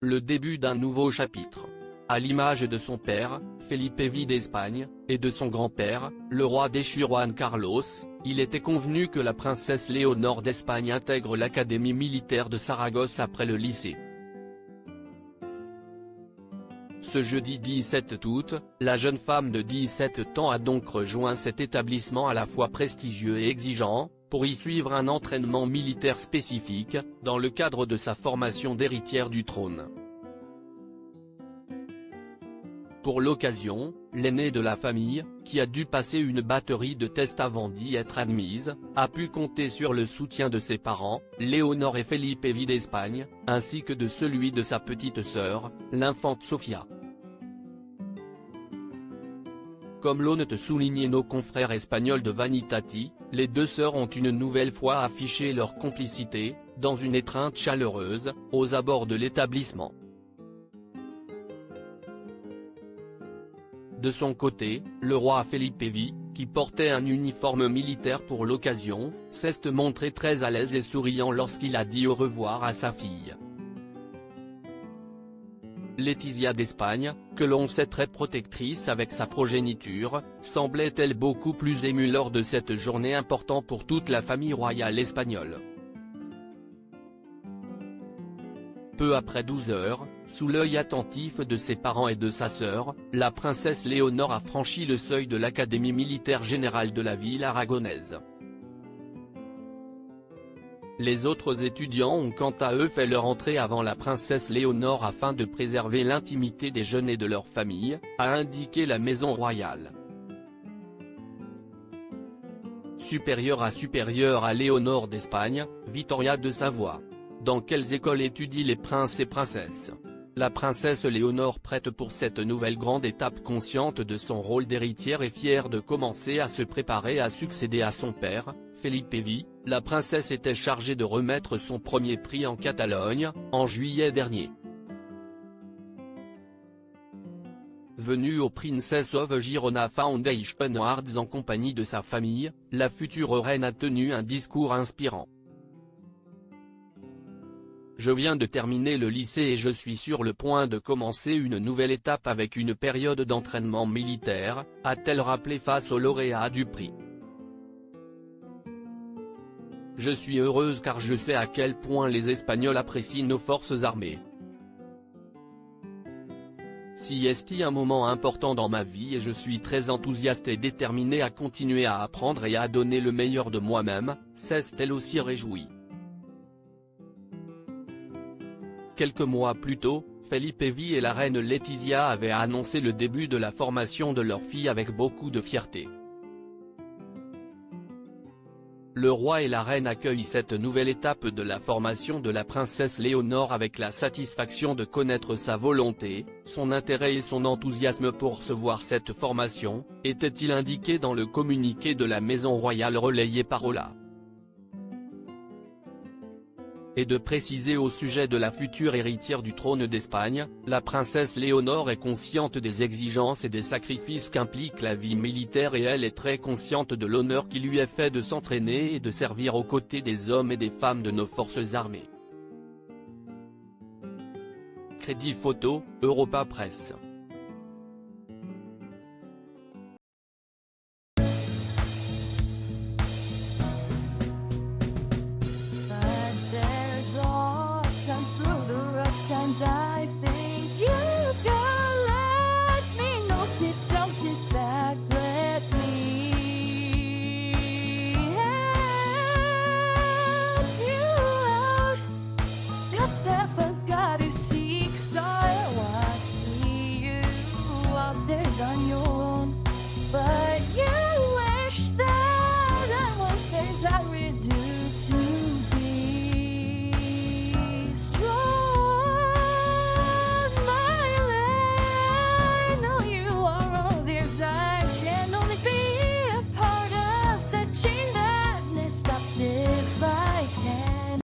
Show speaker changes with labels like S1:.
S1: Le début d'un nouveau chapitre. À l'image de son père, Felipe V d'Espagne, et de son grand-père, le roi déchu Juan Carlos, il était convenu que la princesse Léonore d'Espagne intègre l'Académie militaire de Saragosse après le lycée. Ce jeudi 17 août, la jeune femme de 17 ans a donc rejoint cet établissement à la fois prestigieux et exigeant, pour y suivre un entraînement militaire spécifique, dans le cadre de sa formation d'héritière du trône. Pour l'occasion, l'aînée de la famille, qui a dû passer une batterie de tests avant d'y être admise, a pu compter sur le soutien de ses parents, Léonore et Felipe V d'Espagne, ainsi que de celui de sa petite sœur, l'infante Sofia. Comme l'ont souligné nos confrères espagnols de Vanitati, les deux sœurs ont une nouvelle fois affiché leur complicité, dans une étreinte chaleureuse, aux abords de l'établissement. De son côté, le roi Felipe V, qui portait un uniforme militaire pour l'occasion, s'est montré très à l'aise et souriant lorsqu'il a dit au revoir à sa fille. Letizia d'Espagne, que l'on sait très protectrice avec sa progéniture, semblait elle beaucoup plus émue lors de cette journée importante pour toute la famille royale espagnole. Peu après 12 heures, sous l'œil attentif de ses parents et de sa sœur, la princesse Léonore a franchi le seuil de l'Académie militaire générale de la ville aragonaise. Les autres étudiants ont quant à eux fait leur entrée avant la princesse Léonore afin de préserver l'intimité des jeunes et de leur famille, a indiqué la maison royale. Supérieure à Léonore d'Espagne, Victoria de Savoie. Dans quelles écoles étudient les princes et princesses? La princesse Léonore prête pour cette nouvelle grande étape, consciente de son rôle d'héritière et fière de commencer à se préparer à succéder à son père, Felipe V. La princesse était chargée de remettre son premier prix en Catalogne, en juillet dernier. Venue au Princess of Girona Foundation Awards en compagnie de sa famille, la future reine a tenu un discours inspirant. Je viens de terminer le lycée et je suis sur le point de commencer une nouvelle étape avec une période d'entraînement militaire, a-t-elle rappelé face au lauréat du prix. Je suis heureuse car je sais à quel point les Espagnols apprécient nos forces armées. C'est un moment important dans ma vie et je suis très enthousiaste et déterminée à continuer à apprendre et à donner le meilleur de moi-même, s'est-elle aussi réjouie. Quelques mois plus tôt, Felipe V et la reine Letizia avaient annoncé le début de la formation de leur fille avec beaucoup de fierté. Le roi et la reine accueillent cette nouvelle étape de la formation de la princesse Léonore avec la satisfaction de connaître sa volonté, son intérêt et son enthousiasme pour recevoir cette formation, était-il indiqué dans le communiqué de la maison royale relayé par Ola. Et de préciser au sujet de la future héritière du trône d'Espagne, la princesse Léonore est consciente des exigences et des sacrifices qu'implique la vie militaire et elle est très consciente de l'honneur qui lui est fait de s'entraîner et de servir aux côtés des hommes et des femmes de nos forces armées. Crédit photo, Europa Presse.